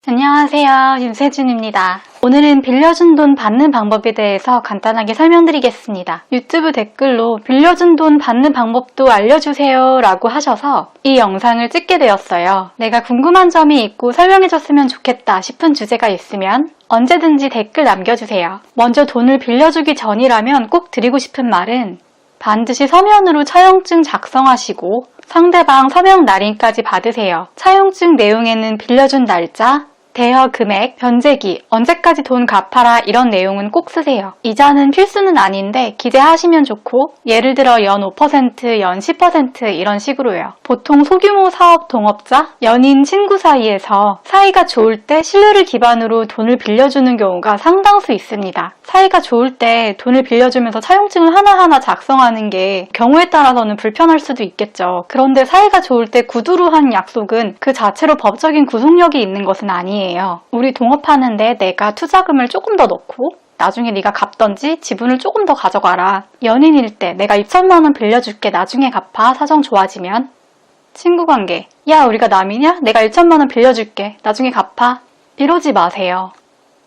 안녕하세요. 윤세준입니다. 오늘은 빌려준 돈 받는 방법에 대해서 간단하게 설명드리겠습니다. 유튜브 댓글로 빌려준 돈 받는 방법도 알려주세요 라고 하셔서 이 영상을 찍게 되었어요. 내가 궁금한 점이 있고 설명해줬으면 좋겠다 싶은 주제가 있으면 언제든지 댓글 남겨주세요. 먼저 돈을 빌려주기 전이라면 꼭 드리고 싶은 말은 반드시 서면으로 차용증 작성하시고 상대방 서명 날인까지 받으세요. 차용증 내용에는 빌려준 날짜, 대여 금액, 변제기, 언제까지 돈 갚아라 이런 내용은 꼭 쓰세요. 이자는 필수는 아닌데 기재하시면 좋고 예를 들어 연 5%, 연 10% 이런 식으로요. 보통 소규모 사업 동업자, 연인, 친구 사이에서 사이가 좋을 때 신뢰를 기반으로 돈을 빌려주는 경우가 상당수 있습니다. 사이가 좋을 때 돈을 빌려주면서 차용증을 하나하나 작성하는 게 경우에 따라서는 불편할 수도 있겠죠. 그런데 사이가 좋을 때 구두로 한 약속은 그 자체로 법적인 구속력이 있는 것은 아니에요. 우리 동업하는데 내가 투자금을 조금 더 넣고 나중에 네가 갚던지 지분을 조금 더 가져가라. 연인일 때 내가 2천만 원 빌려줄게 나중에 갚아. 사정 좋아지면. 친구관계, 야 우리가 남이냐? 내가 1천만 원 빌려줄게 나중에 갚아. 이러지 마세요.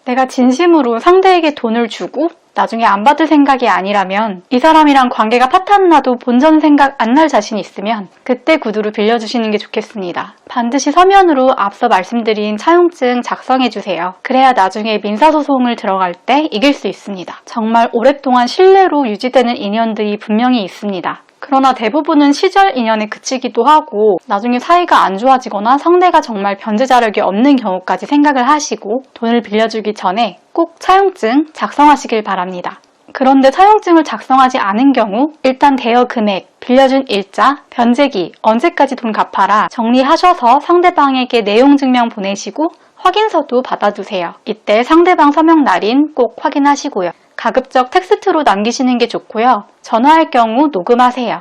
내가 진심으로 상대에게 돈을 주고 나중에 안 받을 생각이 아니라면 이 사람이랑 관계가 파탄나도 본전 생각 안 날 자신 있으면 그때 구두를 빌려주시는 게 좋겠습니다. 반드시 서면으로 앞서 말씀드린 차용증 작성해주세요. 그래야 나중에 민사소송을 들어갈 때 이길 수 있습니다. 정말 오랫동안 신뢰로 유지되는 인연들이 분명히 있습니다. 그러나 대부분은 시절 인연에 그치기도 하고 나중에 사이가 안 좋아지거나 상대가 정말 변제 자력이 없는 경우까지 생각을 하시고 돈을 빌려주기 전에 꼭 차용증 작성하시길 바랍니다. 그런데 차용증을 작성하지 않은 경우 일단 대여 금액, 빌려준 일자, 변제기, 언제까지 돈 갚아라 정리하셔서 상대방에게 내용 증명 보내시고 확인서도 받아두세요. 이때 상대방 서명 날인 꼭 확인하시고요. 가급적 텍스트로 남기시는 게 좋고요. 전화할 경우 녹음하세요.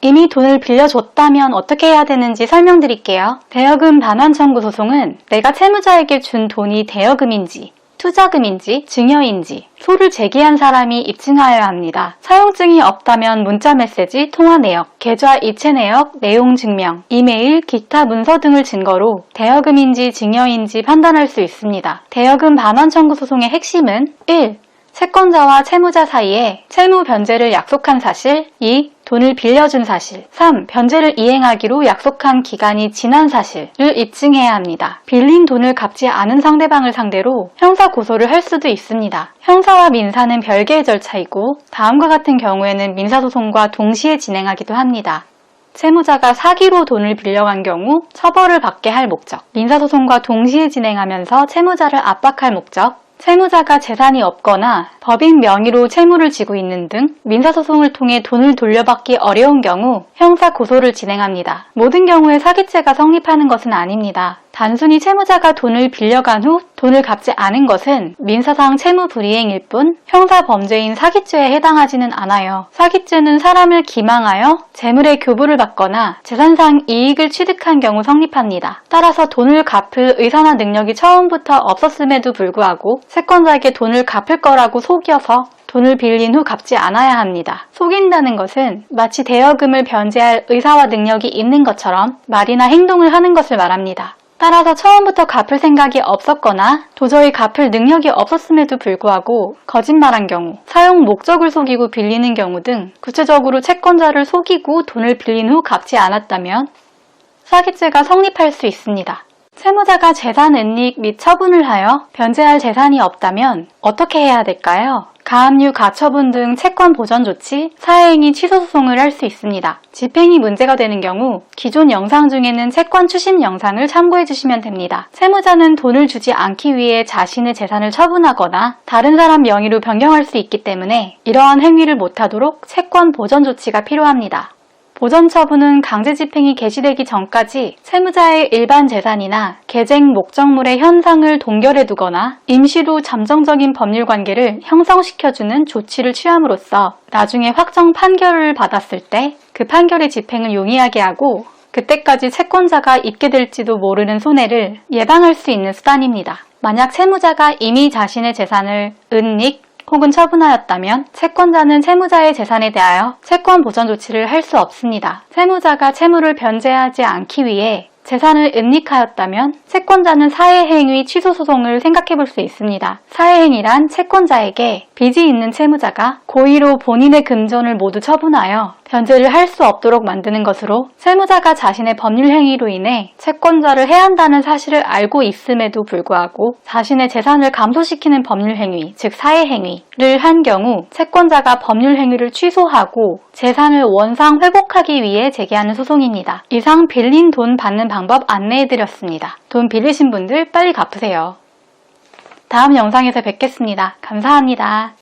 이미 돈을 빌려줬다면 어떻게 해야 되는지 설명드릴게요. 대여금 반환 청구 소송은 내가 채무자에게 준 돈이 대여금인지 투자금인지 증여인지 소를 제기한 사람이 입증하여야 합니다. 사용증이 없다면 문자메시지, 통화 내역, 계좌 이체 내역, 내용 증명, 이메일, 기타 문서 등을 증거로 대여금인지 증여인지 판단할 수 있습니다. 대여금 반환 청구 소송의 핵심은 1. 채권자와 채무자 사이에 채무 변제를 약속한 사실, 2. 돈을 빌려준 사실, 3. 변제를 이행하기로 약속한 기간이 지난 사실을 입증해야 합니다. 빌린 돈을 갚지 않은 상대방을 상대로 형사 고소를 할 수도 있습니다. 형사와 민사는 별개의 절차이고 다음과 같은 경우에는 민사소송과 동시에 진행하기도 합니다. 채무자가 사기로 돈을 빌려간 경우 처벌을 받게 할 목적, 민사소송과 동시에 진행하면서 채무자를 압박할 목적, 채무자가 재산이 없거나 법인 명의로 채무를 지고 있는 등 민사소송을 통해 돈을 돌려받기 어려운 경우 형사 고소를 진행합니다. 모든 경우에 사기죄가 성립하는 것은 아닙니다. 단순히 채무자가 돈을 빌려간 후 돈을 갚지 않은 것은 민사상 채무 불이행일 뿐 형사 범죄인 사기죄에 해당하지는 않아요. 사기죄는 사람을 기망하여 재물의 교부를 받거나 재산상 이익을 취득한 경우 성립합니다. 따라서 돈을 갚을 의사나 능력이 처음부터 없었음에도 불구하고 채권자에게 돈을 갚을 거라고 속여서 돈을 빌린 후 갚지 않아야 합니다. 속인다는 것은 마치 대여금을 변제할 의사와 능력이 있는 것처럼 말이나 행동을 하는 것을 말합니다. 따라서 처음부터 갚을 생각이 없었거나 도저히 갚을 능력이 없었음에도 불구하고 거짓말한 경우, 사용 목적을 속이고 빌리는 경우 등 구체적으로 채권자를 속이고 돈을 빌린 후 갚지 않았다면 사기죄가 성립할 수 있습니다. 채무자가 재산 은닉 및 처분을 하여 변제할 재산이 없다면 어떻게 해야 될까요? 가압류, 가처분 등 채권 보전 조치, 사회행위 취소 소송을 할 수 있습니다. 집행이 문제가 되는 경우 기존 영상 중에는 채권 추심 영상을 참고해 주시면 됩니다. 채무자는 돈을 주지 않기 위해 자신의 재산을 처분하거나 다른 사람 명의로 변경할 수 있기 때문에 이러한 행위를 못하도록 채권 보전 조치가 필요합니다. 보전 처분은 강제 집행이 개시되기 전까지 채무자의 일반 재산이나 계쟁 목적물의 현상을 동결해 두거나 임시로 잠정적인 법률 관계를 형성시켜주는 조치를 취함으로써 나중에 확정 판결을 받았을 때 그 판결의 집행을 용이하게 하고 그때까지 채권자가 입게 될지도 모르는 손해를 예방할 수 있는 수단입니다. 만약 채무자가 이미 자신의 재산을 은닉, 혹은 처분하였다면 채권자는 채무자의 재산에 대하여 채권 보전 조치를 할 수 없습니다. 채무자가 채무를 변제하지 않기 위해 재산을 은닉하였다면 채권자는 사회행위 취소 소송을 생각해 볼 수 있습니다. 사회행위란 채권자에게 빚이 있는 채무자가 고의로 본인의 금전을 모두 처분하여 변제를 할 수 없도록 만드는 것으로, 채무자가 자신의 법률 행위로 인해 채권자를 해한다는 사실을 알고 있음에도 불구하고 자신의 재산을 감소시키는 법률 행위, 즉 사회행위를 한 경우 채권자가 법률 행위를 취소하고 재산을 원상 회복하기 위해 제기하는 소송입니다. 이상 빌린 돈 받는 방법 안내해드렸습니다. 돈 빌리신 분들 빨리 갚으세요. 다음 영상에서 뵙겠습니다. 감사합니다.